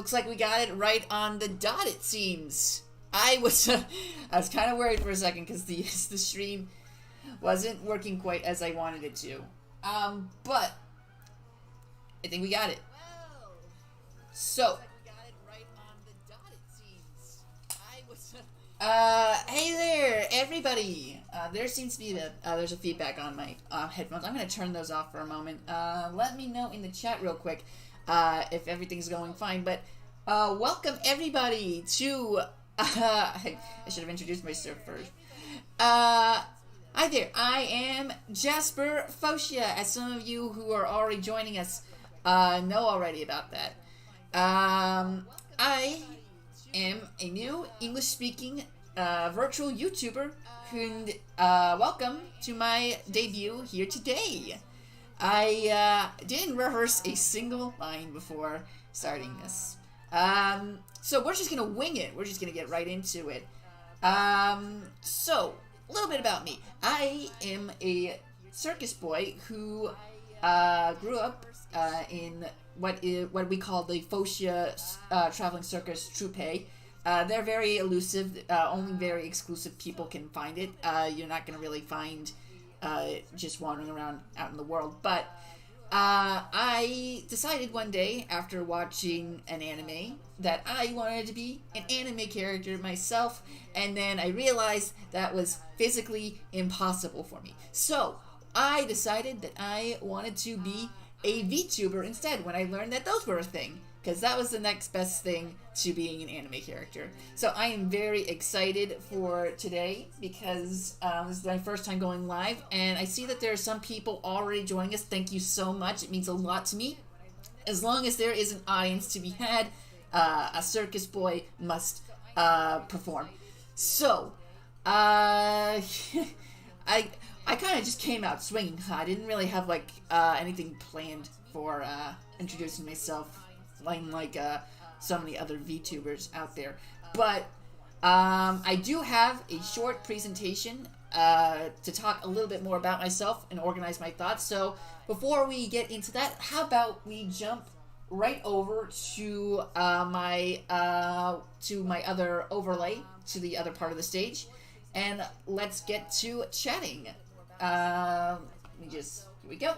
looks like we got it right on the dot, it seems. I was I was kind of worried for a second because the stream wasn't working quite as I wanted it to. But I think we got it. So, hey there, everybody. There seems to be there's a feedback on my headphones. I'm gonna turn those off for a moment. Let me know in the chat real quick if everything's going fine. But welcome everybody to. I should have introduced myself first. Hi there. I am Jasper Fotia, as some of you who are already joining us know already about that. I am a new English-speaking virtual YouTuber, and welcome to my debut here today. I didn't rehearse a single line before starting this. So we're just gonna wing it. We're just gonna get right into it. So, a little bit about me. I am a circus boy who grew up in what we call the Fotia traveling circus troupe. They're very elusive. Only very exclusive people can find it. You're not gonna really find just wandering around out in the world. But I decided one day after watching an anime that I wanted to be an anime character myself, and then I realized that was physically impossible for me. So I decided that I wanted to be a VTuber instead when I learned that those were a thing, because that was the next best thing to being an anime character. So I am very excited for today because this is my first time going live, and I see that there are some people already joining us. Thank you so much. It means a lot to me. As long as there is an audience to be had, a circus boy must perform. So, I kind of just came out swinging. I didn't really have like anything planned for introducing myself, like so many other VTubers out there. But I do have a short presentation to talk a little bit more about myself and organize my thoughts. So before we get into that, how about we jump right over to my other overlay, to the other part of the stage, and let's get to chatting. Here we go.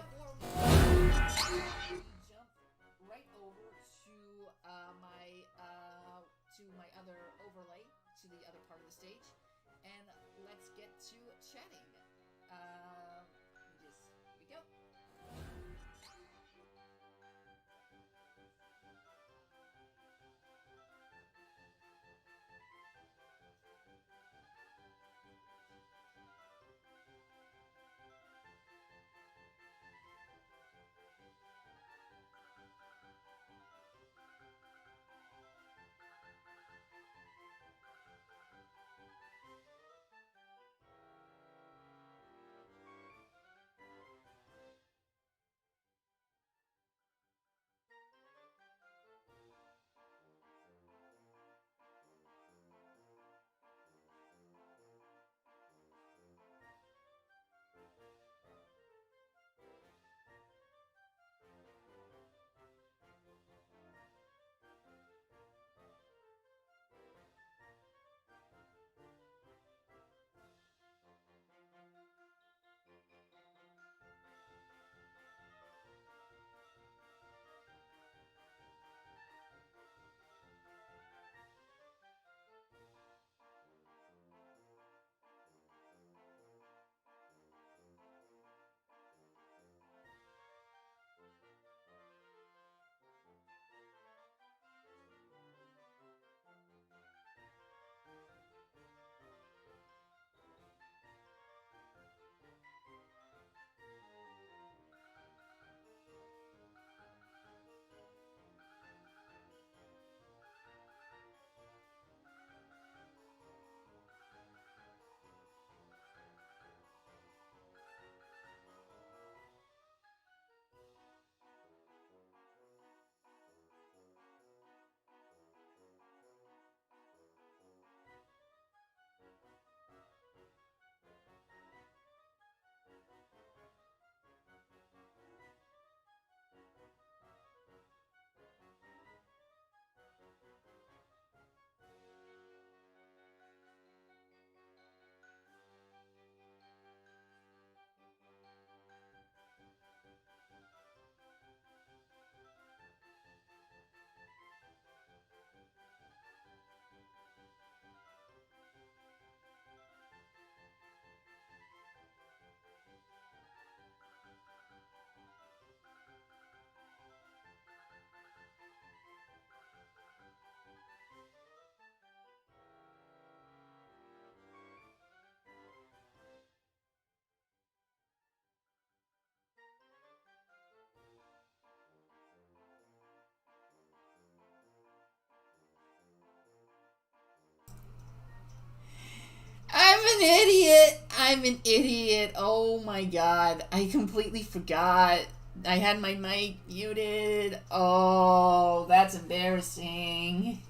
an idiot. I'm an idiot. Oh my god. I completely forgot. I had my mic muted. Oh, that's embarrassing.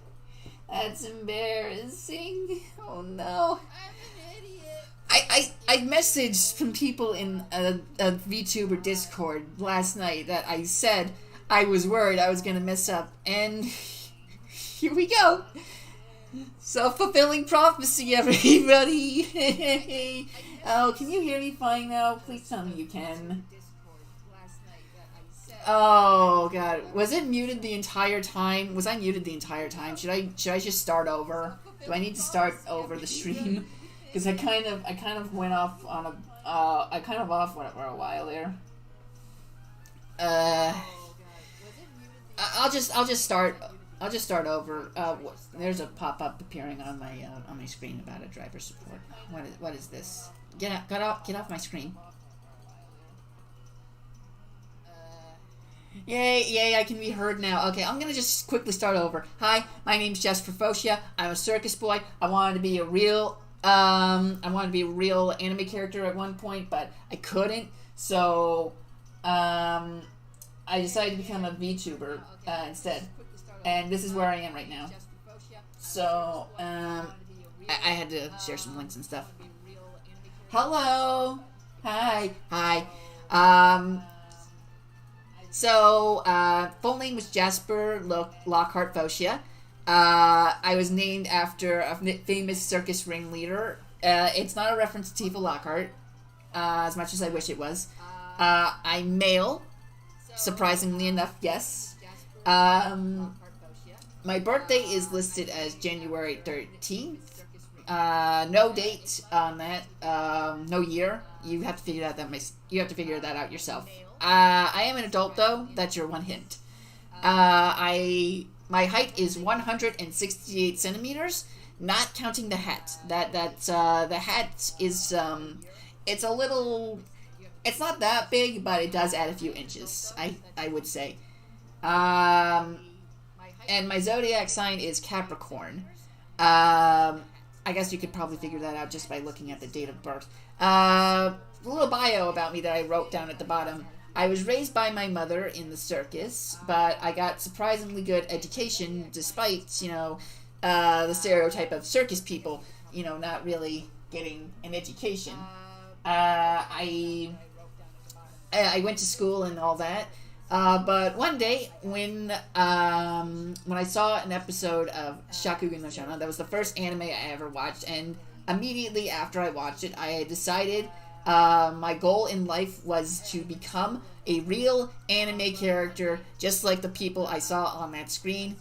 That's embarrassing. Oh no. I messaged some people in a VTuber Discord last night that I said I was worried I was gonna mess up, and here we go. Self-fulfilling prophecy, everybody. Oh, can you hear me fine now? Please tell me you can. Oh god, was it muted the entire time? Was I muted the entire time? Should I just start over? Do I need to start over the stream? Because I kind of went off on a I kind of off for a while there. I'll just start over. There's a pop-up appearing on my screen about a driver support. What is this? Get off my screen. Yay, I can be heard now. Okay, I'm gonna just quickly start over. Hi, my name's Jasper Fotia. I'm a circus boy. I wanted to be a real anime character at one point, but I couldn't. So, I decided to become a VTuber instead. And this is where I am right now. So, I had to share some links and stuff. Hello! Hi! So, full name was Jasper Lockhart Fotia. I was named after a famous circus ringleader. It's not a reference to Tifa Lockhart, as much as I wish it was. I'm male, surprisingly enough, yes. My birthday is listed as January 13th. No date on that. No year. You have to figure that out yourself. I am an adult though. That's your one hint. My height is 168 centimeters, not counting the hat. The hat is it's a little. It's not that big, but it does add a few inches. I would say. And my zodiac sign is Capricorn. I guess you could probably figure that out just by looking at the date of birth. A little bio about me that I wrote down at the bottom. I was raised by my mother in the circus, but I got surprisingly good education despite, the stereotype of circus people, not really getting an education. I went to school and all that. But one day, when I saw an episode of Shakugan no Shona, that was the first anime I ever watched, and immediately after I watched it, I had decided my goal in life was to become a real anime character, just like the people I saw on that screen.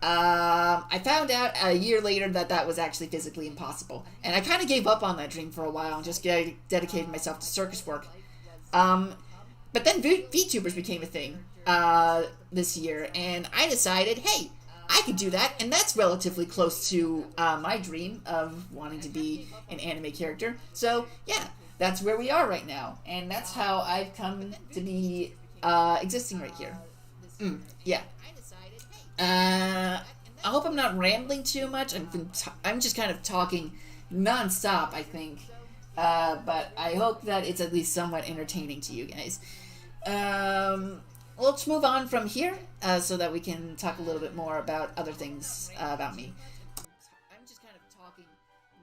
I found out a year later that was actually physically impossible, and I kind of gave up on that dream for a while and just dedicated myself to circus work. But then VTubers became a thing this year, and I decided, hey, I could do that, and that's relatively close to my dream of wanting to be an anime character. So, yeah, that's where we are right now, and that's how I've come to be existing right here. Yeah. I hope I'm not rambling too much. I'm just kind of talking non-stop, I think. But I hope that it's at least somewhat entertaining to you guys. Let's move on from here so that we can talk a little bit more about other things about me. I'm just kind of talking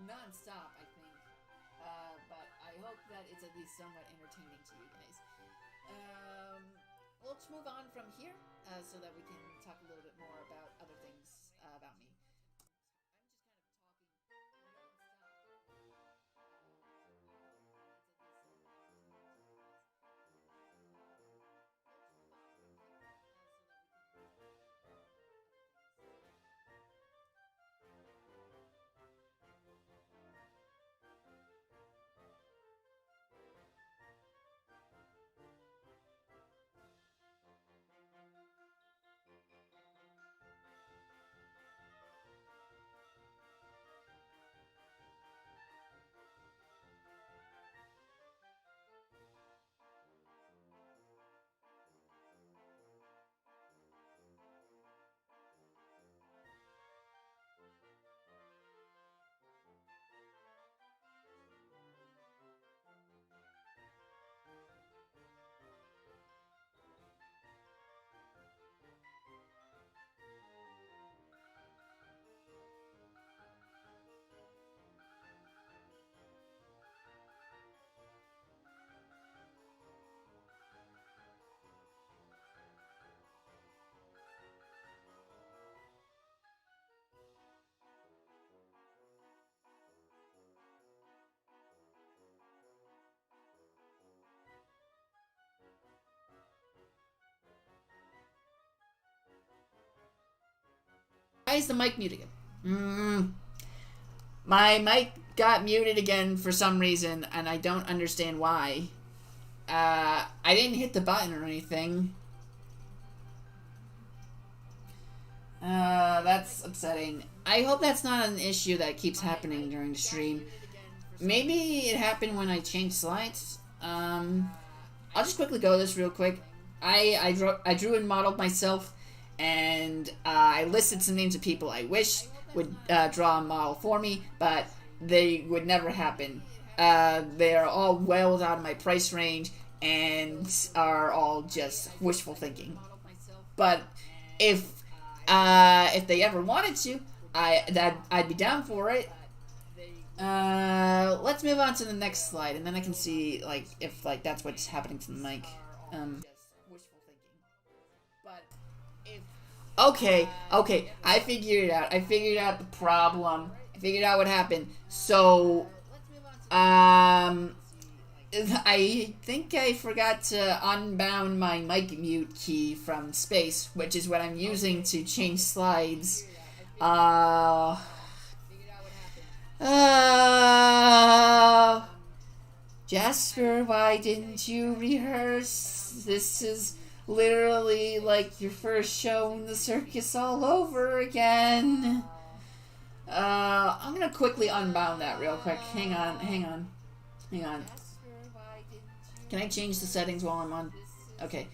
non-stop, I think. But I hope that it's at least somewhat entertaining to you guys. Let's move on from here so that we can talk a little bit more about other things about me. is the mic muted again? My mic got muted again for some reason, and I don't understand why. I didn't hit the button or anything. That's upsetting. I hope that's not an issue that keeps happening during the stream. Maybe it happened when I changed slides. I'll just quickly go this real quick. I drew and modeled myself, and I listed some names of people I wish would draw a model for me, but they would never happen. They are all well out of my price range and are all just wishful thinking. But if they ever wanted to, I'd be down for it. Let's move on to the next slide, and then I can see if that's what's happening to the mic. Okay, I figured it out. I figured out the problem. I figured out what happened. So, I think I forgot to unbound my mic mute key from space, which is what I'm using to change slides. Jasper, why didn't you rehearse? This is literally like your first show in the circus all over again. I'm gonna quickly unbound that real quick. Hang on. Can I change the settings while I'm on? Okay.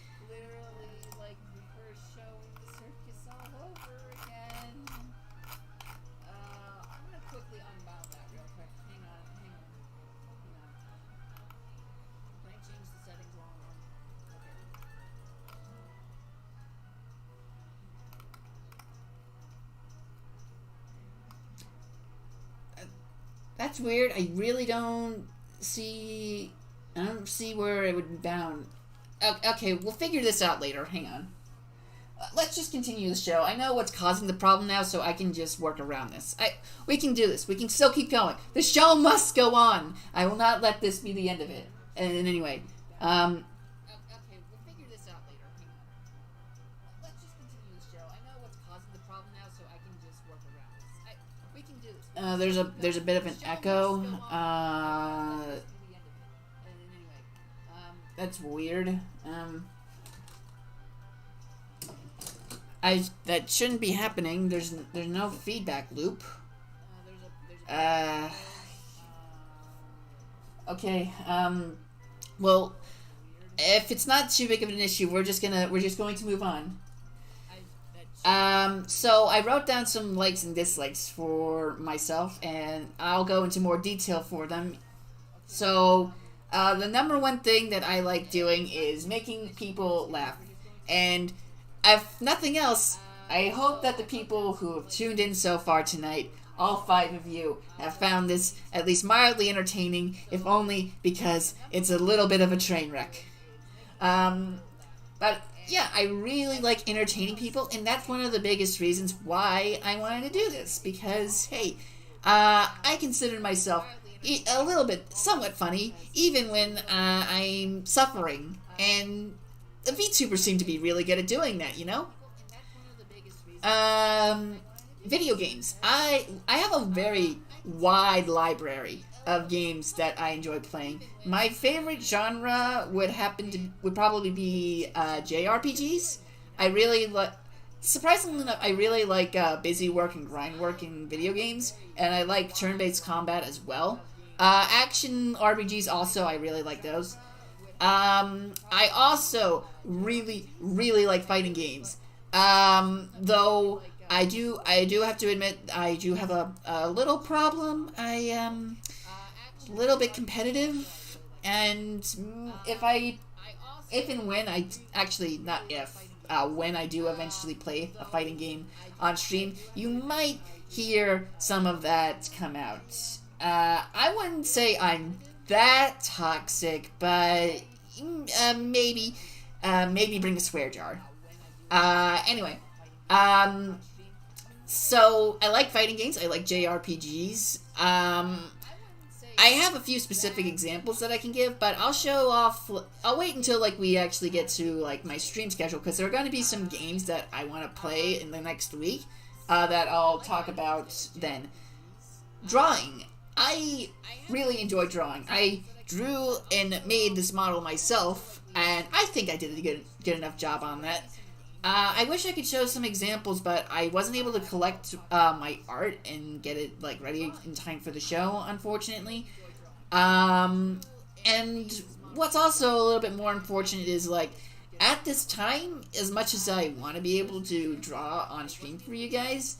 That's weird. I really don't see... I don't see where it would be bound. Okay, we'll figure this out later. Hang on. Let's just continue the show. I know what's causing the problem now, so I can just work around this. We can do this. We can still keep going. The show must go on. I will not let this be the end of it. And anyway, okay, we'll figure this out later. Hang on. Let's just continue the show. I know what's causing the problem now, so I can just work around this. We can do this. There's a bit of an echo. That's weird. That shouldn't be happening. There's no feedback loop. Okay. Well, if it's not too big of an issue, we're just going to move on. So I wrote down some likes and dislikes for myself, and I'll go into more detail for them. So, the number one thing that I like doing is making people laugh. And if nothing else, I hope that the people who have tuned in so far tonight, all 5 of you, have found this at least mildly entertaining, if only because it's a little bit of a train wreck. But yeah, I really like entertaining people, and that's one of the biggest reasons why I wanted to do this. Because, hey, I consider myself a little bit somewhat funny, even when I'm suffering. And the VTubers seem to be really good at doing that, you know? Video games. I have a very wide library of games that I enjoy playing. My favorite genre would probably be JRPGs. I really like, surprisingly enough, I really like busy work and grind work in video games, and I like turn-based combat as well. Action RPGs also, I really like those. I also really like fighting games. Though I do have to admit I do have a little problem. I am a little bit competitive, and when I do eventually play a fighting game on stream, you might hear some of that come out. I wouldn't say I'm that toxic, but maybe bring a swear jar. Anyway, so I like fighting games. I like JRPGs. I have a few specific examples that I can give, but I'll show off. I'll wait until we actually get to my stream schedule, because there are going to be some games that I want to play in the next week. that I'll talk about then. Drawing. I really enjoy drawing. I drew and made this model myself, and I think I did a good enough job on that. I wish I could show some examples, but I wasn't able to collect my art and get it like ready in time for the show, unfortunately. And what's also a little bit more unfortunate is, like, at this time, as much as I want to be able to draw on stream for you guys,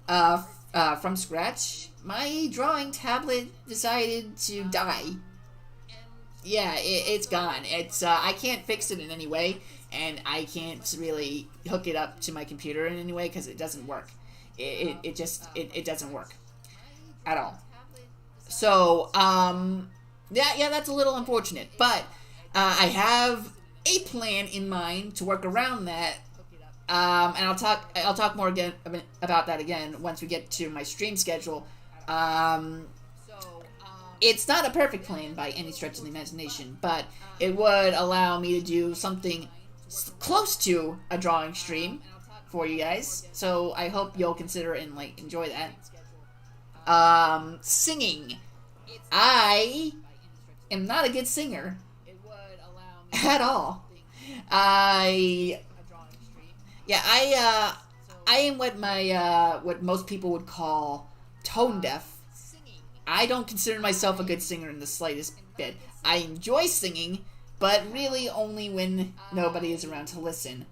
from scratch, my drawing tablet decided to die. Yeah, it's gone. It's I can't fix it in any way, and I can't really hook it up to my computer in any way because it doesn't work. It just doesn't work at all. So yeah, that's a little unfortunate, but I have a plan in mind to work around that. And I'll talk more again about that again once we get to my stream schedule. It's not a perfect plan by any stretch of the imagination, but it would allow me to do something close to a drawing stream for you guys. So I hope you'll consider and like enjoy that. Singing. I am not a good singer at all. I am what most people would call tone deaf. I don't consider myself a good singer in the slightest bit. I enjoy singing, but really only when nobody is around to listen.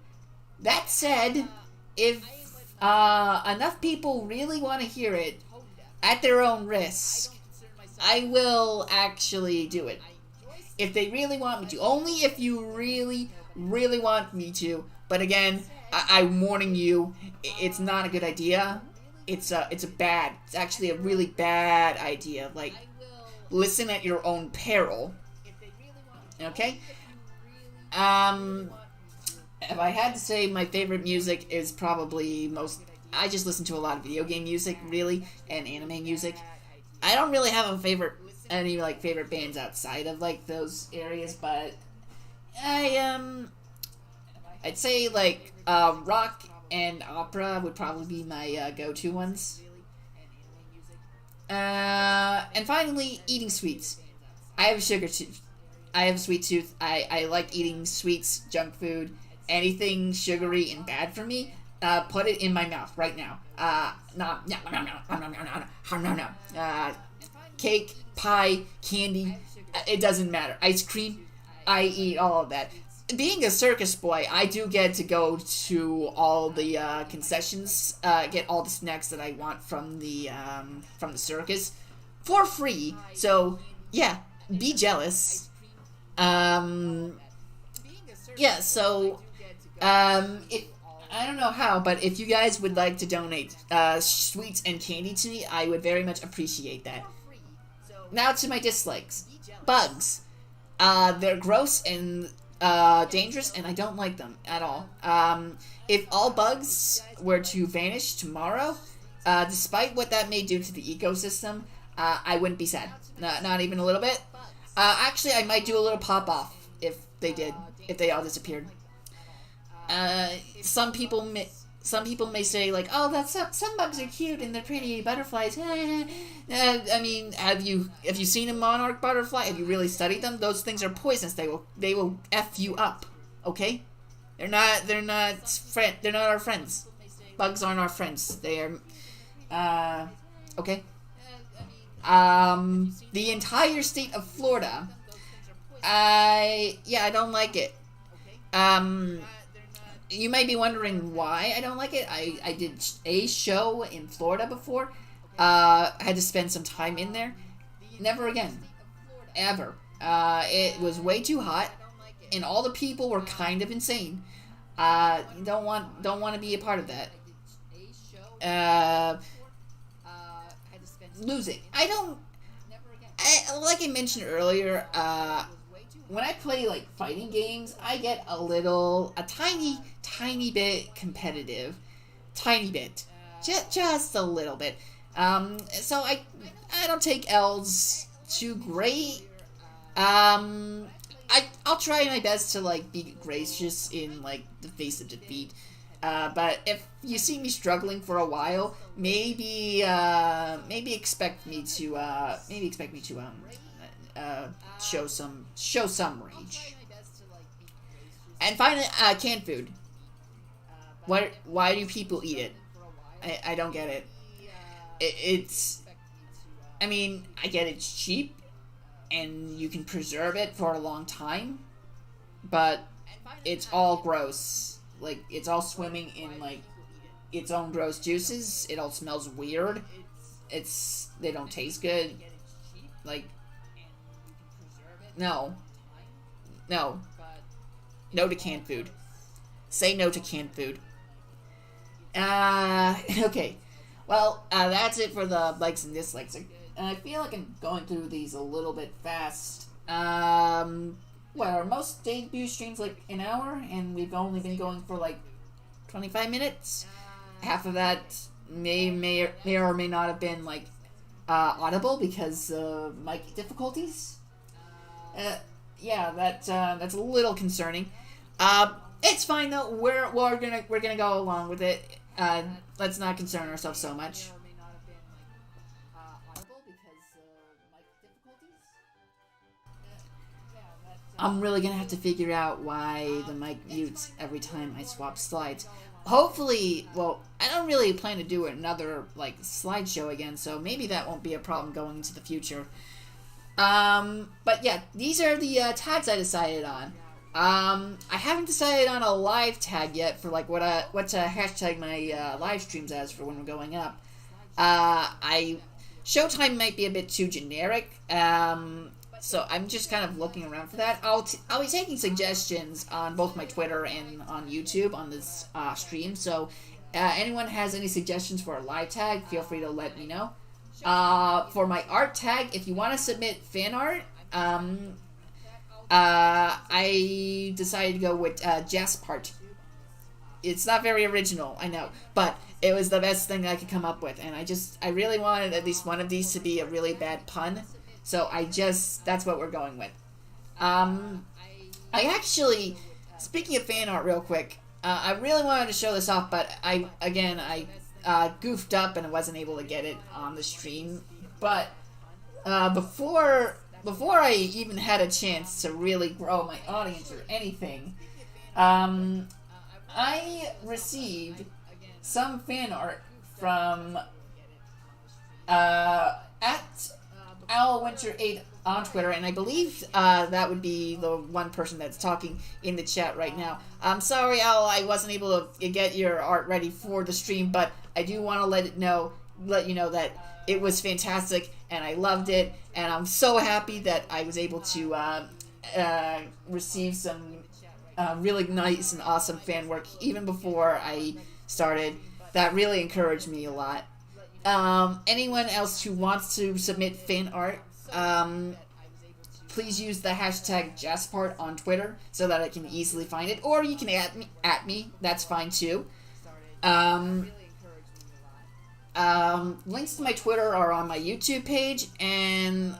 That said, if enough people really want to hear it at their own risk, I will actually do it. If they really want me to. Only if you really, really want me to. But again, I'm warning you, it's not a good idea. It's actually a really bad idea. Like, listen at your own peril. Okay? If I had to say, my favorite music is probably I just listen to a lot of video game music, really, and anime music. I don't really have any favorite bands outside of like those areas, but I'd say like rock and opera would probably be my go-to ones. And finally, eating sweets. I have a sugar tooth. I have a sweet tooth. I like eating sweets, junk food, anything sugary and bad for me. Put it in my mouth right now. No. Cake, pie, candy, it doesn't matter. Ice cream, I eat all of that. Being a circus boy, I do get to go to all the concessions, get all the snacks that I want from the circus for free. So yeah, be jealous. Yeah. So I don't know how, but if you guys would like to donate sweets and candy to me, I would very much appreciate that. Now to my dislikes. Bugs. They're gross and dangerous, and I don't like them at all. If all bugs were to vanish tomorrow, despite what that may do to the ecosystem, I wouldn't be sad. Not even a little bit. Actually, I might do a little pop-off if they all disappeared. Some people may say like, oh, some bugs are cute and they're pretty butterflies. I mean, have you seen a monarch butterfly? Have you really studied them? Those things are poisonous. They will f you up. Okay, they're not our friends. Bugs aren't our friends. They are okay. The entire state of Florida. I don't like it. You might be wondering why I don't like it. I did a show in Florida before. I had to spend some time in there. Never again. Ever. It was way too hot, and all the people were kind of insane. Don't want to be a part of that. Losing. Like I mentioned earlier, when I play like fighting games, I get a tiny bit competitive, tiny bit, just a little bit. So I don't take L's too great. I'll try my best to like be gracious in like the face of defeat. But if you see me struggling for a while, maybe expect me to show some rage. And finally, canned food. Why do people eat it? I don't get it. It's, I mean, I get it's cheap, and you can preserve it for a long time, but it's all gross. Like, it's all swimming in, like, its own gross juices. It all smells weird. They don't taste good. Like, no. No. No to canned food. Say no to canned food. Okay. Well, that's it for the likes and dislikes. I feel like I'm going through these a little bit fast. Well, most debut streams like an hour, and we've only been going for like 25 minutes. Half of that may or may not have been like audible because of mic difficulties. Yeah, that's a little concerning. It's fine though. We're gonna go along with it. Let's not concern ourselves so much. I'm really gonna have to figure out why the mic mutes every time I swap slides. Hopefully, well, I don't really plan to do another like slideshow again, so maybe that won't be a problem going into the future. But yeah, these are the tags I decided on. I haven't decided on a live tag yet for like what to hashtag my live streams as for when we're going up. Showtime might be a bit too generic. So I'm just kind of looking around for that. I'll be taking suggestions on both my Twitter and on YouTube on this stream. So anyone has any suggestions for a live tag, feel free to let me know. For my art tag, if you want to submit fan art, I decided to go with Jasper. It's not very original, I know, but it was the best thing I could come up with, and I really wanted at least one of these to be a really bad pun, so that's what we're going with. I actually, speaking of fan art real quick, I really wanted to show this off, but I goofed up and I wasn't able to get it on the stream, but before I even had a chance to really grow my audience or anything, I received some fan art from at OwlWinter8 on Twitter, and I believe that would be the one person that's talking in the chat right now. I'm sorry, Owl, I wasn't able to get your art ready for the stream, but I do want to let you know that it was fantastic, and I loved it, and I'm so happy that I was able to receive some really nice and awesome fan work even before I started. That really encouraged me a lot. Anyone else who wants to submit fan art, please use the hashtag Jasper on Twitter so that I can easily find it, or you can at me, that's fine too. Links to my Twitter are on my YouTube page, and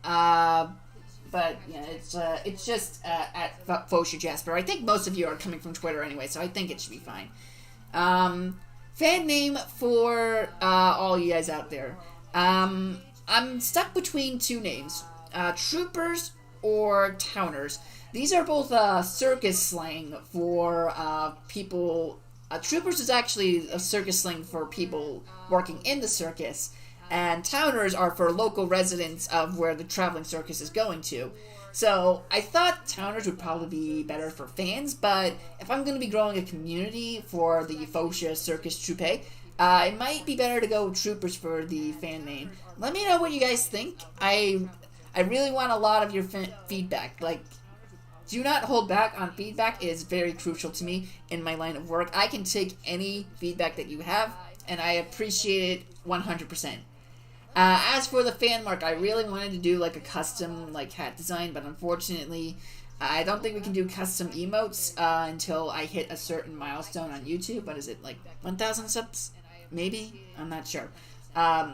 but yeah, it's just at Fotia Jasper. I think most of you are coming from Twitter anyway, so I think it should be fine. Fan name for all you guys out there. I'm stuck between two names, Troopers or Towners. These are both circus slang for people. Troopers is actually a circus slang for people working in the circus, and Towners are for local residents of where the traveling circus is going to. So I thought Towners would probably be better for fans, but if I'm going to be growing a community for the Fotia Circus Troupe, it might be better to go Troopers for the fan name. Let me know what you guys think. I really want a lot of your feedback. Like, do not hold back on feedback. It is very crucial to me in my line of work. I can take any feedback that you have, and I appreciate it 100%. As for the fan mark, I really wanted to do like a custom like hat design, but unfortunately, I don't think we can do custom emotes until I hit a certain milestone on YouTube. What is it, like 1,000 subs? Maybe? I'm not sure.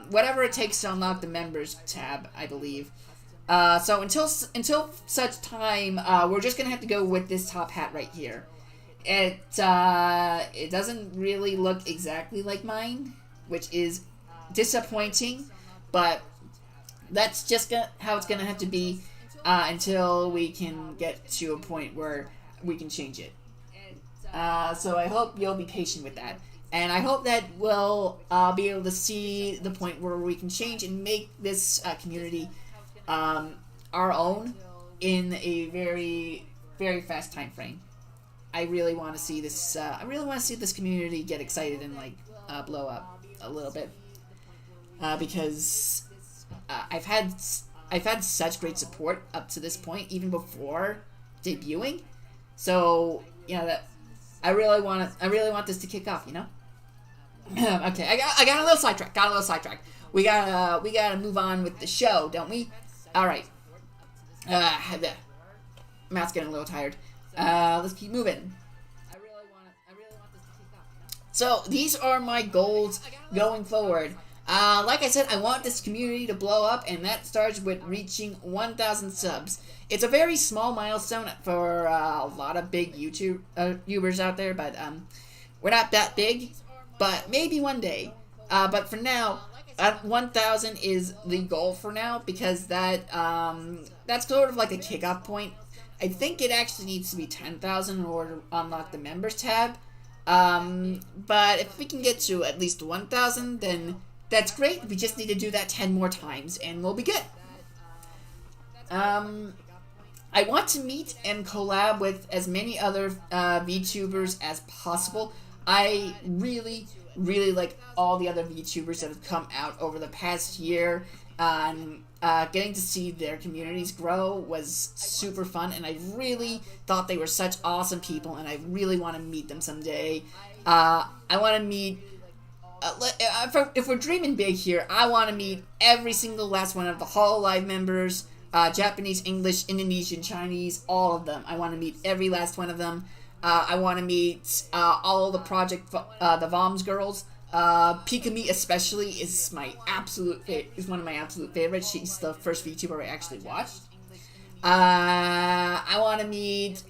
Whatever it takes to unlock the members tab, I believe. So until such time, we're just gonna have to go with this top hat right here. it doesn't really look exactly like mine, which is disappointing, but that's just how it's gonna have to be until we can get to a point where we can change it. So I hope you'll be patient with that. And I hope that we'll be able to see the point where we can change and make this community our own in a very, very fast time frame. I really want to see this. I really want to see this community get excited and like blow up a little bit because I've had such great support up to this point, even before debuting. So that I really want this to kick off. Okay, I got a little sidetracked. We gotta move on with the show, don't we? All right. The mouth's getting a little tired. Let's keep moving. I really want this to kick off. So these are my goals going forward. Like I said, I want this community to blow up, and that starts with reaching 1,000 subs. It's a very small milestone for a lot of big YouTubers out there, but we're not that big. But maybe one day. But for now, 1,000 is the goal for now, because that's sort of like a kickoff point. I think it actually needs to be 10,000 in order to unlock the members tab. But if we can get to at least 1,000, then that's great. We just need to do that 10 more times, and we'll be good. I want to meet and collab with as many other VTubers as possible. I really like all the other VTubers that have come out over the past year. Getting to see their communities grow was super fun, and I really thought they were such awesome people, and I really want to meet them someday. I want to meet... if we're dreaming big here, I want to meet every single last one of the Hololive members, Japanese, English, Indonesian, Chinese, all of them. I want to meet every last one of them. I want to meet all the project, the Voms girls. Pikami especially is one of my absolute favorites. She's the first VTuber I actually watched. I want to meet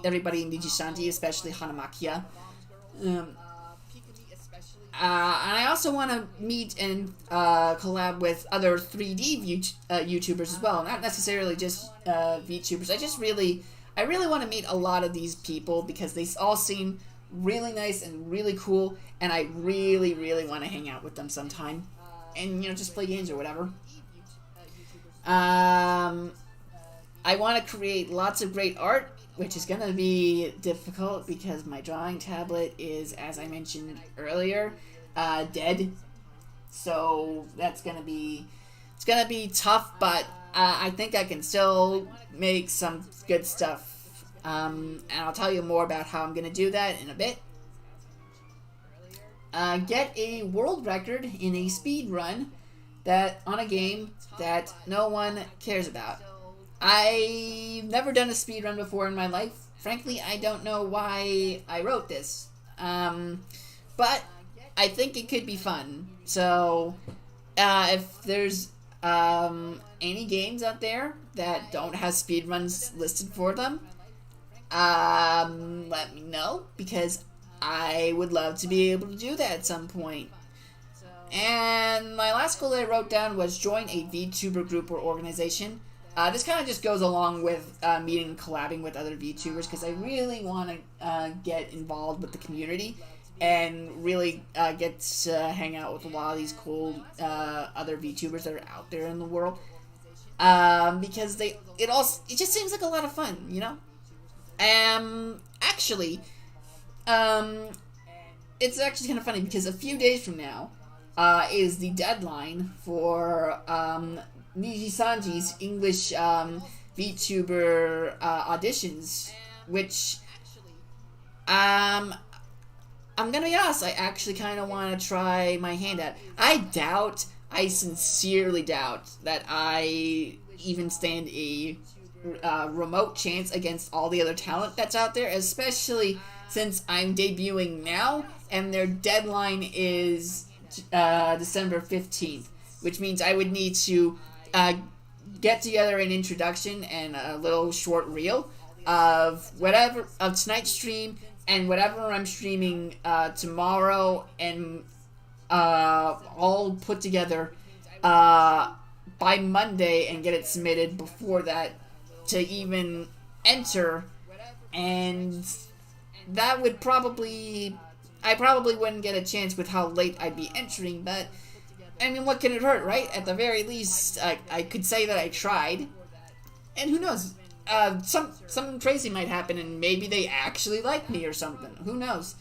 everybody in Nijisanji, especially Hanamakia. And I also want to meet and collab with other 3D YouTubers as well, not necessarily just VTubers. I really want to meet a lot of these people because they all seem really nice and really cool, and I really want to hang out with them sometime and just play games or whatever. I want to create lots of great art, which is going to be difficult because my drawing tablet is, as I mentioned earlier, dead. So it's going to be tough, but I think I can still make some good stuff. And I'll tell you more about how I'm going to do that in a bit. Get a world record in a speed run on a game that no one cares about. I've never done a speed run before in my life. Frankly, I don't know why I wrote this. But I think it could be fun. So, if there's any games out there that don't have speedruns listed for them, let me know, because I would love to be able to do that at some point. And my last goal that I wrote down was join a VTuber group or organization. This kind of just goes along with meeting and collabing with other VTubers, because I really want to get involved with the community and really get to hang out with a lot of these cool other VTubers that are out there in the world, because it just seems like a lot of fun, Actually, it's actually kind of funny because a few days from now is the deadline for Nijisanji's English VTuber auditions, which I'm gonna be honest, I actually kind of want to try my hand at. I sincerely doubt that I even stand a remote chance against all the other talent that's out there, especially since I'm debuting now and their deadline is December 15th, which means I would need to get together an introduction and a little short reel of whatever of tonight's stream and whatever I'm streaming tomorrow, and all put together by Monday and get it submitted before that to even enter. And that would I probably wouldn't get a chance with how late I'd be entering, but I mean, what can it hurt, right? At the very least, I could say that I tried, and who knows? Something crazy might happen, and maybe they actually like me or something. Who knows?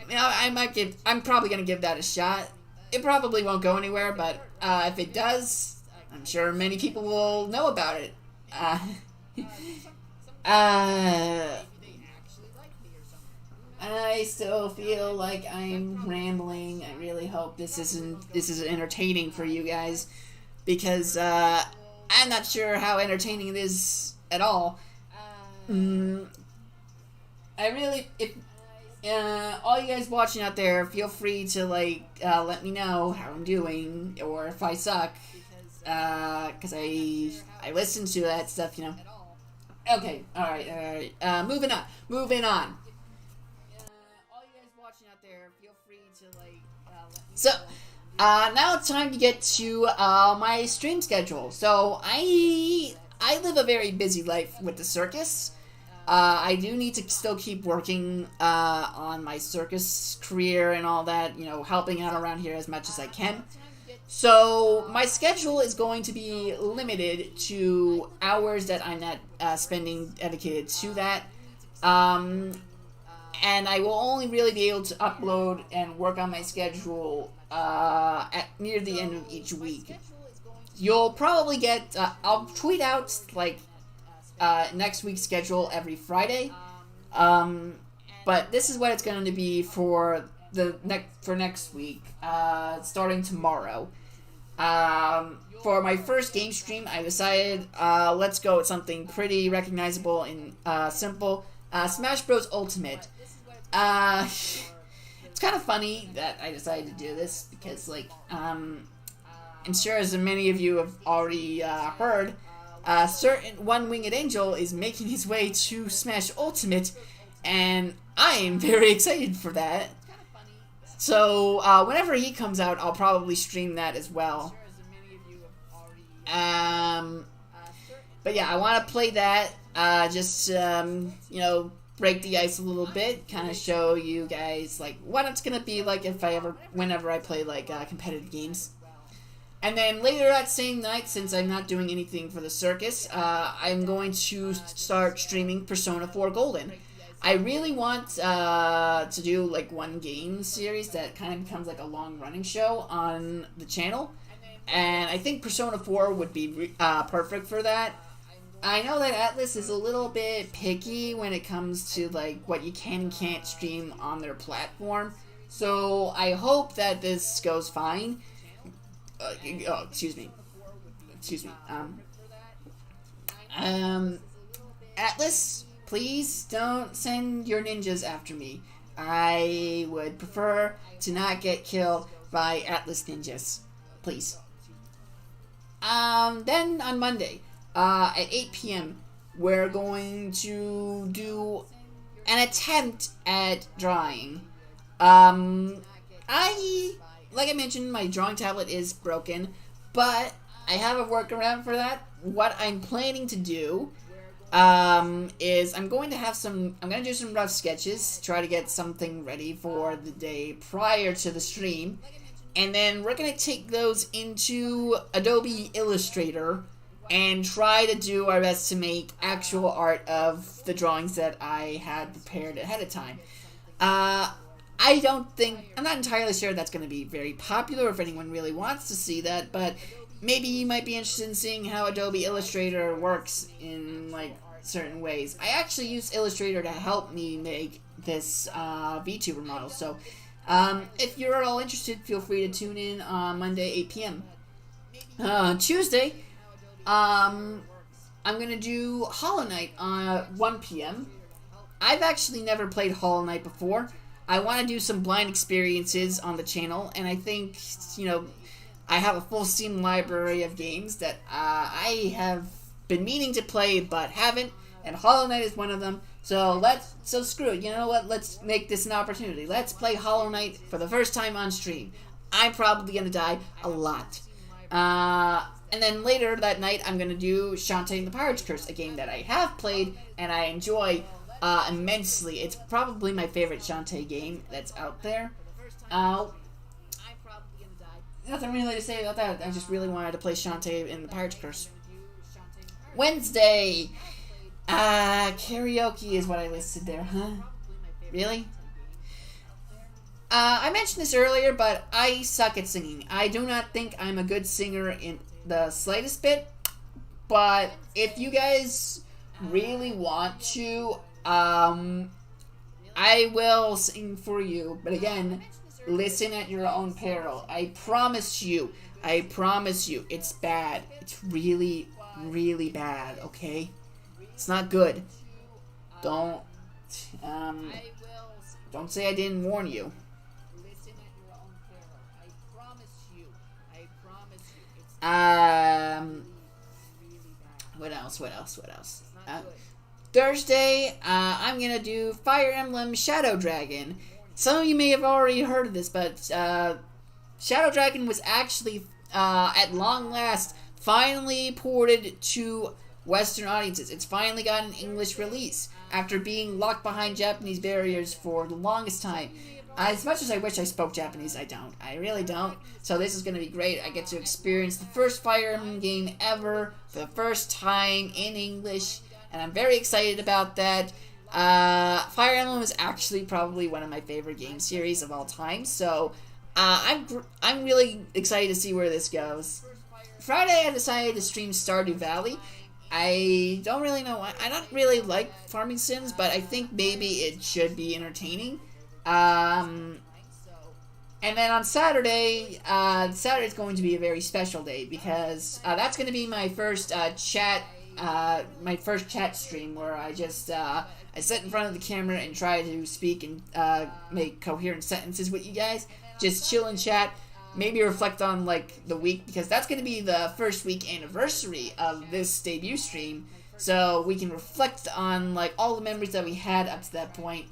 You know, I'm probably gonna give that a shot. It probably won't go anywhere, but if it does, I'm sure many people will know about it. I still feel like I'm rambling. I really hope this is entertaining for you guys, because I'm not sure how entertaining it is at all. If all you guys watching out there, feel free to let me know how I'm doing or if I suck, because I listen to that stuff, you know. Okay, all right. Moving on. So, now it's time to get to my stream schedule. So, I live a very busy life with the circus. I do need to still keep working on my circus career and all that, you know, helping out around here as much as I can. So, my schedule is going to be limited to hours that I'm not spending dedicated to that. And I will only really be able to upload and work on my schedule near the end of each week. You'll probably get, I'll tweet out, next week's schedule every Friday. But this is what it's going to be for next week, starting tomorrow. For my first game stream, I decided, let's go with something pretty recognizable and simple. Smash Bros. Ultimate. It's kind of funny that I decided to do this because, I'm sure as many of you have already heard, certain One-Winged Angel is making his way to Smash Ultimate, and I am very excited for that. So, whenever he comes out, I'll probably stream that as well. But yeah, I want to play that, break the ice a little bit, kind of show you guys, what it's gonna be like whenever I play, competitive games. And then later that same night, since I'm not doing anything for the circus, I'm going to start streaming Persona 4 Golden. I really want to do, one game series that kind of becomes, a long-running show on the channel. And I think Persona 4 would be perfect for that. I know that Atlas is a little bit picky when it comes to, what you can and can't stream on their platform. So I hope that this goes fine. Excuse me. Atlas, please don't send your ninjas after me. I would prefer to not get killed by Atlas ninjas. Please. Then on Monday, at 8 p.m., we're going to do an attempt at drawing. Like I mentioned, my drawing tablet is broken, but I have a workaround for that. What I'm planning to do is I'm going to do some rough sketches, try to get something ready for the day prior to the stream, and then we're going to take those into Adobe Illustrator and try to do our best to make actual art of the drawings that I had prepared ahead of time. I'm not entirely sure that's going to be very popular if anyone really wants to see that, but maybe you might be interested in seeing how Adobe Illustrator works in, certain ways. I actually use Illustrator to help me make this VTuber model, so if you're at all interested, feel free to tune in on Monday, 8 p.m. Tuesday, I'm going to do Hollow Knight on 1 p.m. I've actually never played Hollow Knight before. I want to do some blind experiences on the channel, and I think, I have a full Steam library of games that I have been meaning to play but haven't, and Hollow Knight is one of them. So screw it. You know what? Let's make this an opportunity. Let's play Hollow Knight for the first time on stream. I'm probably gonna die a lot. And then later that night, I'm gonna do Shantae and the Pirate's Curse, a game that I have played and I enjoy immensely. It's probably my favorite Shantae game that's out there. Nothing really to say about that. I just really wanted to play Shantae and the Pirate's Curse. Wednesday! Karaoke is what I listed there, huh? Really? I mentioned this earlier, but I suck at singing. I do not think I'm a good singer in the slightest bit, but if you guys really want to, I will sing for you. But again, listen at your own peril. I promise you, it's bad. It's really, really bad, okay? It's not good. Don't say I didn't warn you. What else? Thursday, I'm gonna do Fire Emblem Shadow Dragon. Some of you may have already heard of this, but Shadow Dragon was actually, at long last, finally ported to Western audiences. It's finally got an English release after being locked behind Japanese barriers for the longest time. As much as I wish I spoke Japanese, I don't. I really don't. So this is going to be great. I get to experience the first Fire Emblem game ever for the first time in English, and I'm very excited about that. Fire Emblem is actually probably one of my favorite game series of all time, so I'm really excited to see where this goes. Friday, I decided to stream Stardew Valley. I don't really know why. I don't really like farming sims, but I think maybe it should be entertaining. And then on Saturday, Saturday's going to be a very special day because that's going to be my first chat stream where I just I sit in front of the camera and try to speak and make coherent sentences with you guys. Just chill and chat. Maybe reflect on like the week because that's going to be the first week anniversary of this debut stream. So we can reflect on like all the memories that we had up to that point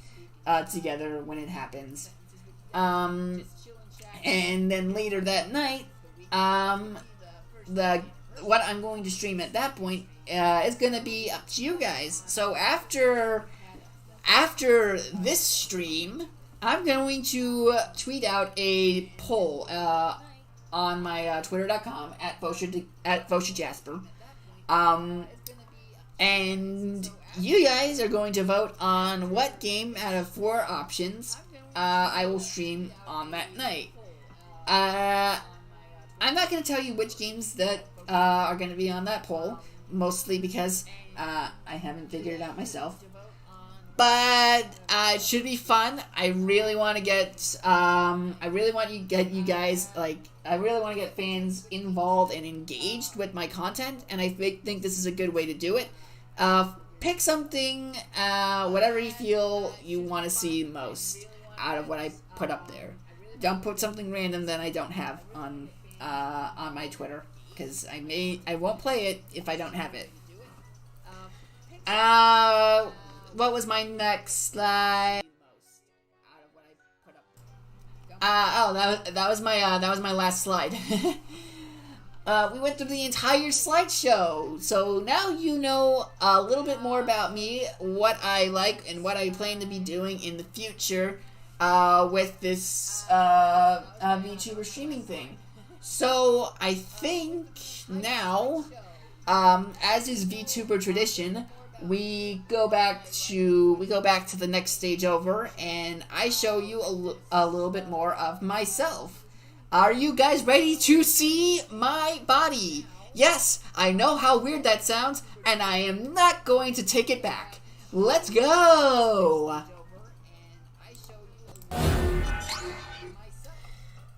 together when it happens. And then later that night, what I'm going to stream at that point is going to be up to you guys. So after this stream, I'm going to tweet out a poll on my twitter.com at Jasper. And you guys are going to vote on what game out of 4 options I will stream on that night. I'm not going to tell you which games that are going to be on that poll, mostly because I haven't figured it out myself. But it should be fun. I really want to get you guys fans involved and engaged with my content, and I think this is a good way to do it. Pick something, whatever you feel you want to see most out of what I put up there. Don't put something random that I don't have on my Twitter, because I won't play it if I don't have it. What was my next slide? That was my last slide. We went through the entire slideshow, so now you know a little bit more about me, what I like, and what I plan to be doing in the future with this VTuber streaming thing. So I think now, as is VTuber tradition, we go back to the next stage over, and I show you a little bit more of myself. Are you guys ready to see my body? Yes, I know how weird that sounds, and I am not going to take it back. Let's go!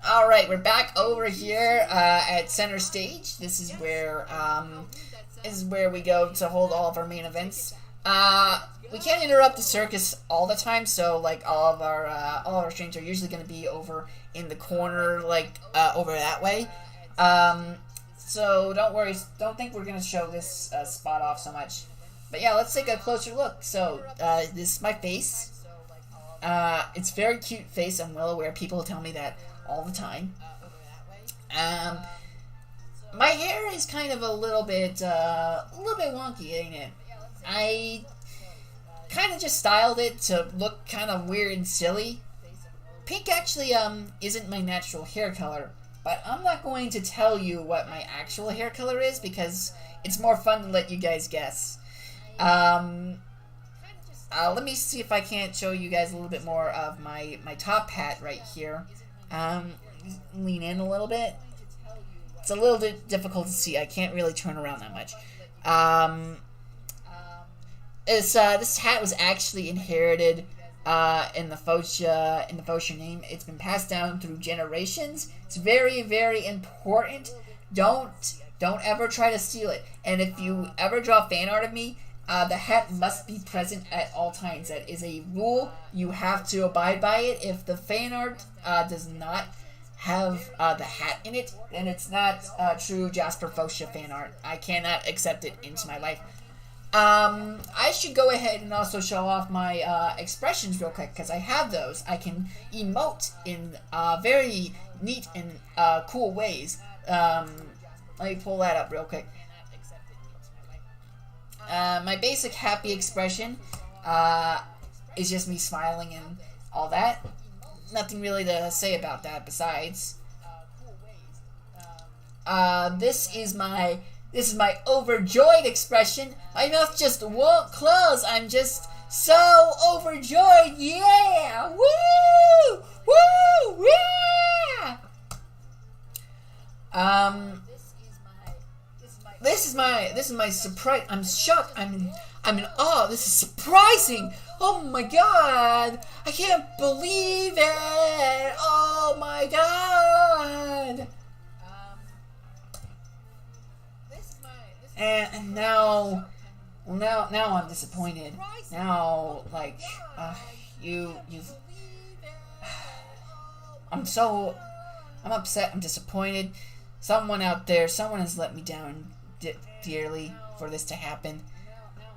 Alright, we're back over here at center stage. This is where we go to hold all of our main events. We can't interrupt the circus all the time, so like all of our streams are usually going to be over in the corner, like over that way. So don't worry, don't think we're going to show this spot off so much. But yeah, let's take a closer look. So, this is my face. It's a very cute face. I'm well aware. People tell me that all the time. My hair is kind of a little bit wonky, ain't it? I kind of just styled it to look kind of weird and silly. Pink actually, isn't my natural hair color, but I'm not going to tell you what my actual hair color is because it's more fun to let you guys guess. Let me see if I can't show you guys a little bit more of my top hat right here. Lean in a little bit. It's a little bit difficult to see. I can't really turn around that much. This hat was actually inherited in the Fotia name. It's been passed down through generations. It's very, very important. Don't ever try to steal it. And if you ever draw fan art of me, the hat must be present at all times. That is a rule. You have to abide by it. If the fan art does not have the hat in it, then it's not true Jasper Fotia fan art. I cannot accept it into my life. I should go ahead and also show off my expressions real quick because I have those. I can emote in very neat and cool ways. Let me pull that up real quick. My basic happy expression is just me smiling and all that. Nothing really to say about that besides. This is my overjoyed expression. My mouth just won't close. I'm just so overjoyed. Yeah! Woo! Woo! Yeah! This is my surprise. I'm shocked. I'm in awe. This is surprising. Oh my god! I can't believe it. Oh my god! And now I'm disappointed. Now, like, you've. I'm upset. I'm disappointed. Someone out there, someone has let me down dearly for this to happen.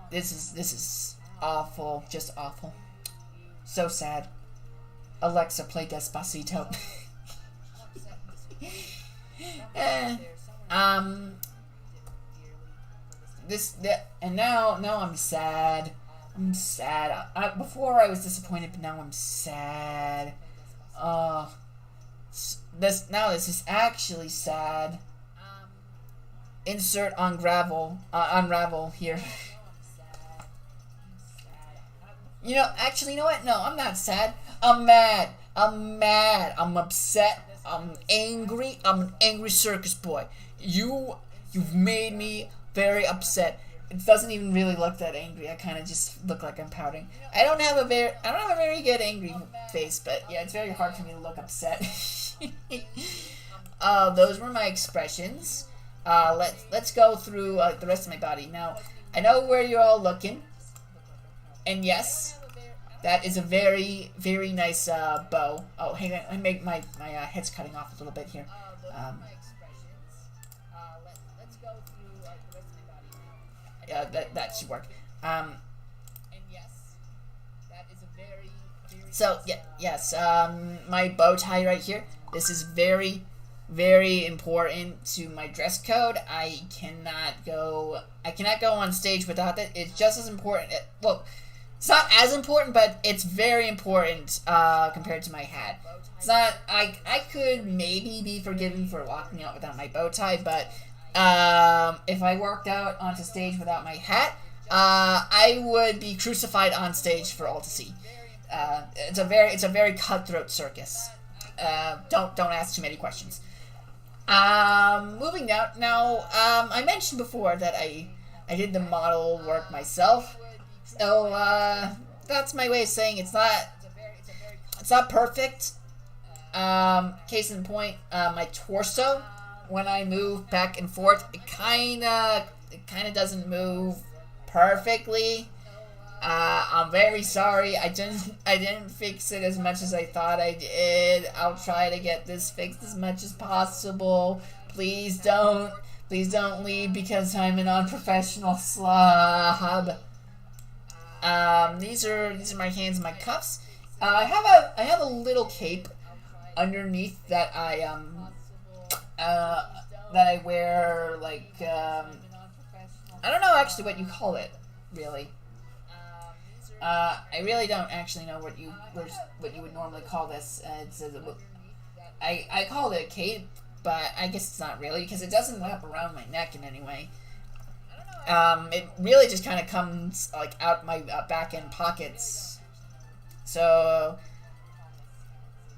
This is awful, just awful. So sad. Alexa, play Despacito. And now I'm sad. I'm sad. Before I was disappointed, but now I'm sad. This is actually sad. Insert unravel here. You know what? No, I'm not sad. I'm mad. I'm upset. I'm angry. I'm an angry circus boy. You've made me very upset. It doesn't even really look that angry. I kind of just look like I'm pouting. I don't have a very good angry face, but yeah, it's very hard for me to look upset. Those were my expressions. Let's go through the rest of my body. Now, I know where you're all looking. And yes, that is a very, very nice bow. Oh, hang on. My head's cutting off a little bit here. Yeah, that should work. So, yeah, yes, my bow tie right here. This is very, very important to my dress code. I cannot go on stage without it. It's just as important. Well, it's not as important, but it's very important compared to my hat. It's not. I could maybe be forgiven for walking out without my bow tie, but if I walked out onto stage without my hat, I would be crucified on stage for all to see. It's a very cutthroat circus. Don't ask too many questions. Moving down. Now, I mentioned before that I did the model work myself. So, that's my way of saying it's not perfect. Case in point, my torso, when I move back and forth, it kinda doesn't move perfectly. I'm very sorry. I didn't fix it as much as I thought I did. I'll try to get this fixed as much as possible. Please don't Please don't leave because I'm an unprofessional slob. These are my hands and my cuffs. I have a little cape underneath that I wear, like, I don't know actually what you call it, really. I really don't actually know what you would normally call this. I call it a cape, but I guess it's not really, because it doesn't wrap around my neck in any way. It really just kind of comes, like, out my back end pockets. So,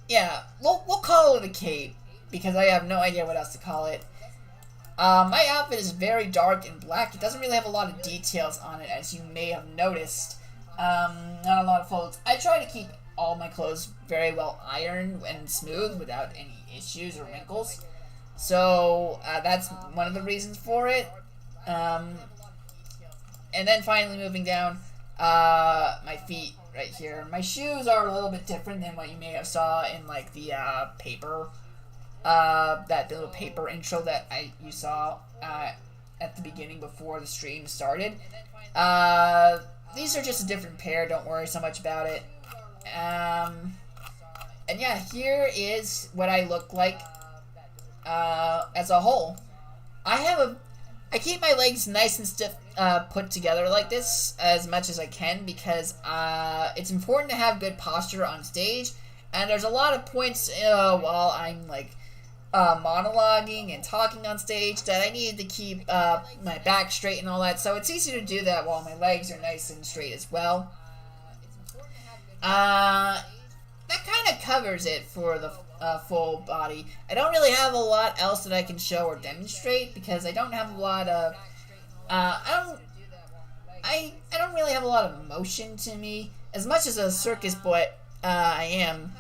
yeah, we'll call it a cape, because I have no idea what else to call it. My outfit is very dark and black. It doesn't really have a lot of details on it, as you may have noticed. Not a lot of folds. I try to keep all my clothes very well ironed and smooth without any issues or wrinkles. So, that's one of the reasons for it. And then finally moving down, my feet right here. My shoes are a little bit different than what you may have saw in, like, the, paper, that little paper intro that you saw, at the beginning before the stream started. These are just a different pair, don't worry so much about it. And yeah, here is what I look like, as a whole. I keep my legs nice and stiff, put together like this as much as I can, because, it's important to have good posture on stage, and there's a lot of points, while I'm, like, monologuing and talking on stage that I needed to keep my back straight and all that, so it's easy to do that while my legs are nice and straight as well. That kind of covers it for the full body. I don't really have a lot else that I can show or demonstrate, because I don't have a lot of I don't really have a lot of emotion to me. As much as a circus boy I am,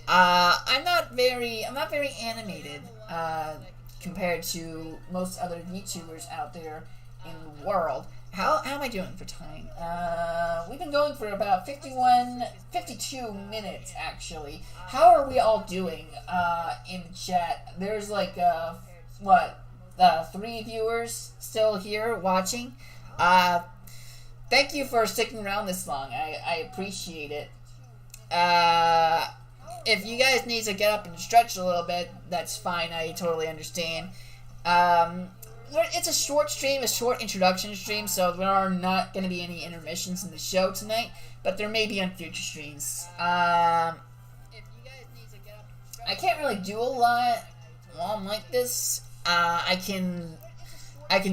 I'm not very animated, compared to most other VTubers out there in the world. How am I doing for time? We've been going for about 52 minutes, actually. How are we all doing, in the chat? There's, like, 3 viewers still here watching. Thank you for sticking around this long. I appreciate it. If you guys need to get up and stretch a little bit, that's fine. I totally understand. It's a short stream, a short introduction stream, so there are not going to be any intermissions in the show tonight, but there may be on future streams. I can't really do a lot while I'm like this. I can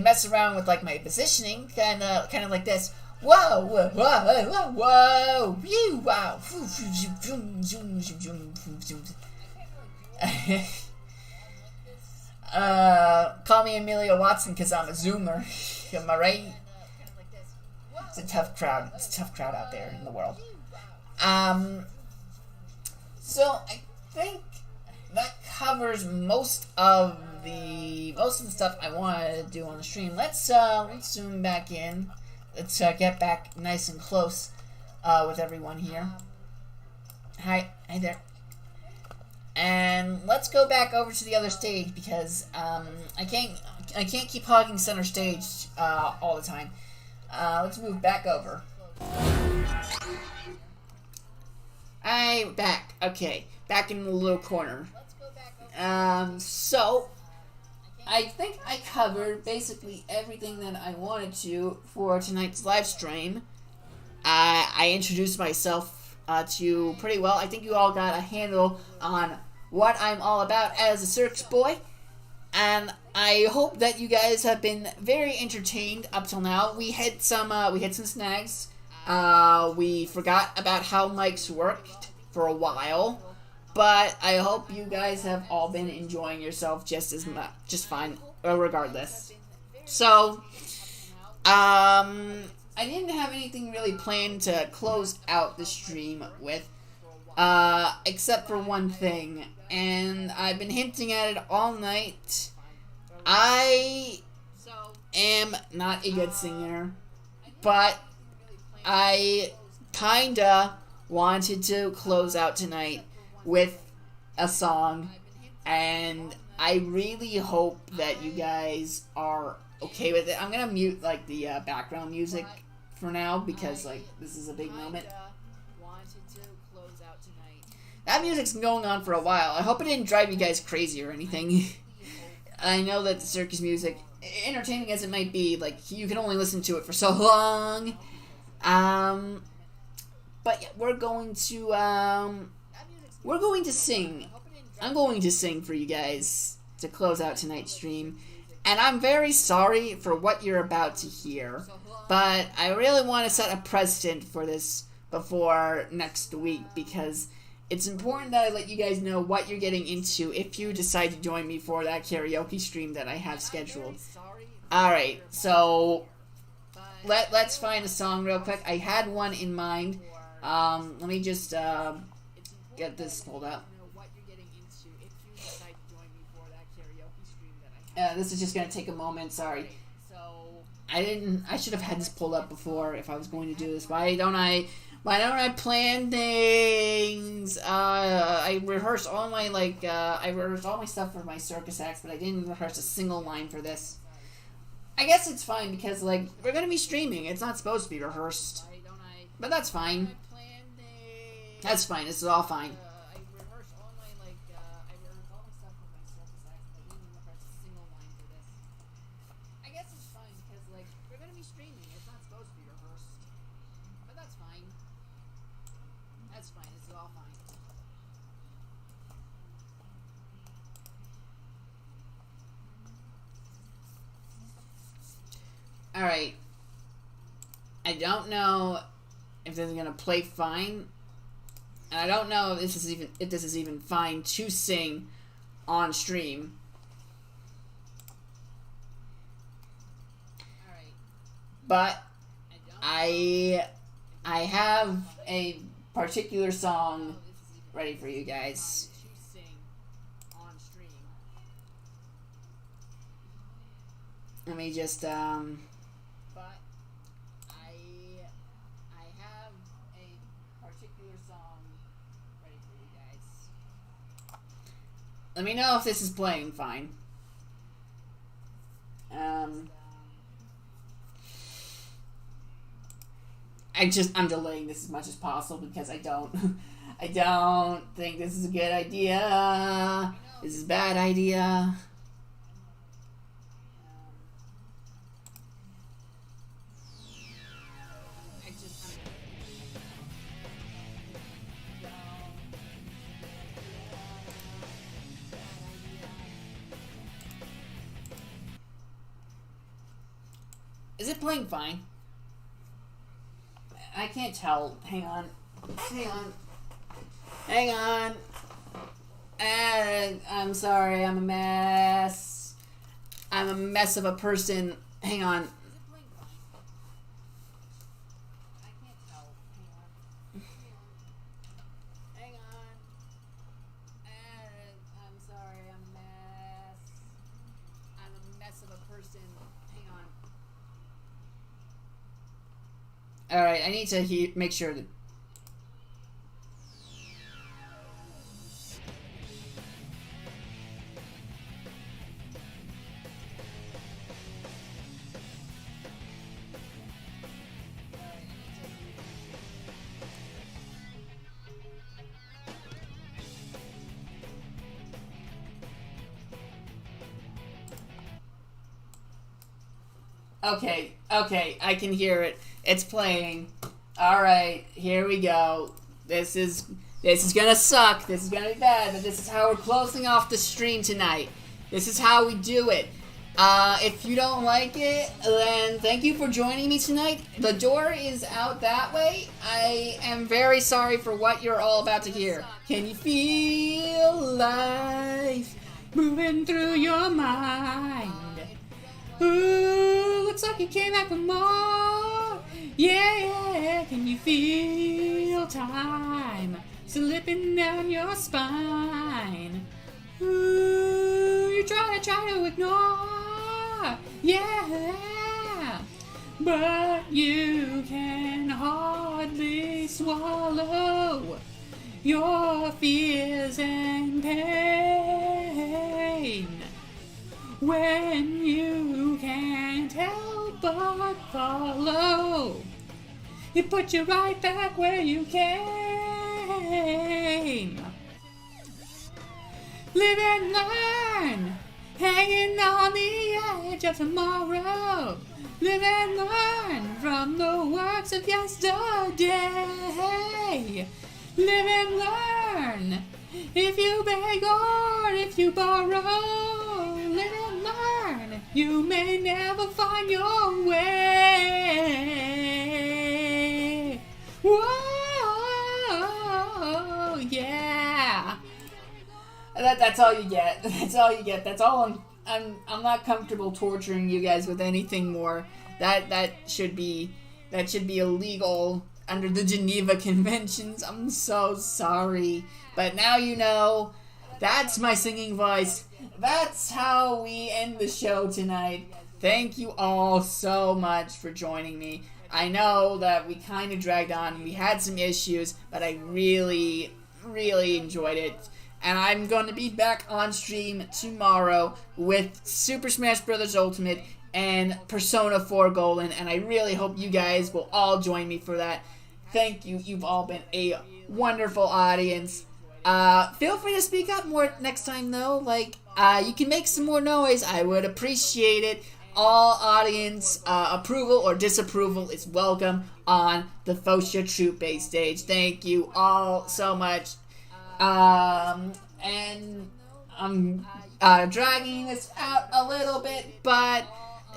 mess around with, like, my positioning, kind of like this. Whoa, whoa, whoa, whoa, whoa, whoa, wow. Call me Amelia Watson because I'm a zoomer. Am I right? It's a tough crowd. It's a tough crowd out there in the world. So I think that covers most of the stuff I wanted to do on the stream. Let's zoom back in. Let's get back nice and close with everyone here. Hi there. And let's go back over to the other stage, because I can't keep hogging center stage all the time. Let's move back over. Back. Okay, back in the little corner. So I think I covered basically everything that I wanted to for tonight's live stream. I introduced myself to you pretty well. I think you all got a handle on what I'm all about as a circus boy, and I hope that you guys have been very entertained up till now. We had some snags. We forgot about how mics worked for a while. But I hope you guys have all been enjoying yourself just fine, regardless. So, I didn't have anything really planned to close out the stream with, except for one thing, and I've been hinting at it all night. I am not a good singer, but I kinda wanted to close out tonight with a song, and I really hope that you guys are okay with it. I'm gonna mute like the background music for now because like this is a big moment. That music's been going on for a while. I hope it didn't drive you guys crazy or anything. I know that the circus music, entertaining as it might be, like you can only listen to it for so long. But yeah, we're going to sing. I'm going to sing for you guys to close out tonight's stream. And I'm very sorry for what you're about to hear, but I really want to set a precedent for this before next week because it's important that I let you guys know what you're getting into if you decide to join me for that karaoke stream that I have scheduled. Alright, so let's find a song real quick. I had one in mind. Let me just get this pulled up. This is just going to take a moment, sorry. I should have had this pulled up before if I was going to do this. Why don't I plan things? I rehearsed all my stuff for my circus acts, but I didn't rehearse a single line for this. I guess it's fine because like we're going to be streaming. It's not supposed to be rehearsed. But that's fine. That's fine. This is all fine. Alright. I don't know if this is gonna play fine. And I don't know if this is even fine to sing on stream. But I have a particular song ready for you guys. Let me just But I have a particular song ready for you guys. Let me know if this is playing fine. I'm delaying this as much as possible because I don't think this is a good idea. This is a bad idea. Is it playing fine? I can't tell. Hang on. I'm sorry. I'm a mess. I'm a mess of a person. Hang on. Alright, I need to make sure that... Okay, I can hear it. It's playing. Alright, here we go. This is gonna suck. This is gonna be bad, but this is how we're closing off the stream tonight. This is how we do it. If you don't like it, then thank you for joining me tonight. The door is out that way. I am very sorry for what you're all about to hear. Can you feel life moving through your mind? Ooh, looks like you came back for more. Yeah, can you feel time slipping down your spine? Ooh, you try to ignore. Yeah, but you can hardly swallow your fears and pain. when you can't help but follow. It puts you right back where you came. Live and learn, hanging on the edge of tomorrow. Live and learn from the works of yesterday. Live and learn, if you beg or if you borrow. Live and learn, you may never find your way. Whoa, yeah. That's all you get. That's all you get. That's all I'm not comfortable torturing you guys with anything more. That should be illegal under the Geneva Conventions. I'm so sorry. But now you know. That's my singing voice. That's how we end the show tonight. Thank you all so much for joining me. I know that we kind of dragged on. We had some issues, but I really, really enjoyed it. And I'm going to be back on stream tomorrow with Super Smash Bros. Ultimate and Persona 4 Golden. And I really hope you guys will all join me for that. Thank you. You've all been a wonderful audience. Feel free to speak up more next time, though. You can make some more noise. I would appreciate it. All audience approval or disapproval is welcome on the Fotia Troop Base stage. Thank you all so much. And I'm dragging this out a little bit, but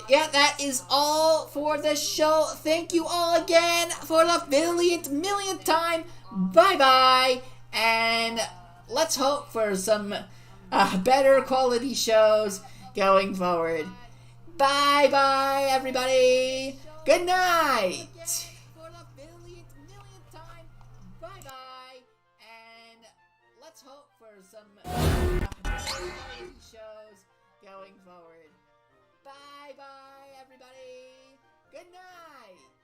yeah, that is all for the show. Thank you all again for the millionth time. Bye-bye, and let's hope for some better quality shows going forward. Bye-bye, everybody. Good night. Let's hope for some shows going forward. Bye-bye, everybody. Good night.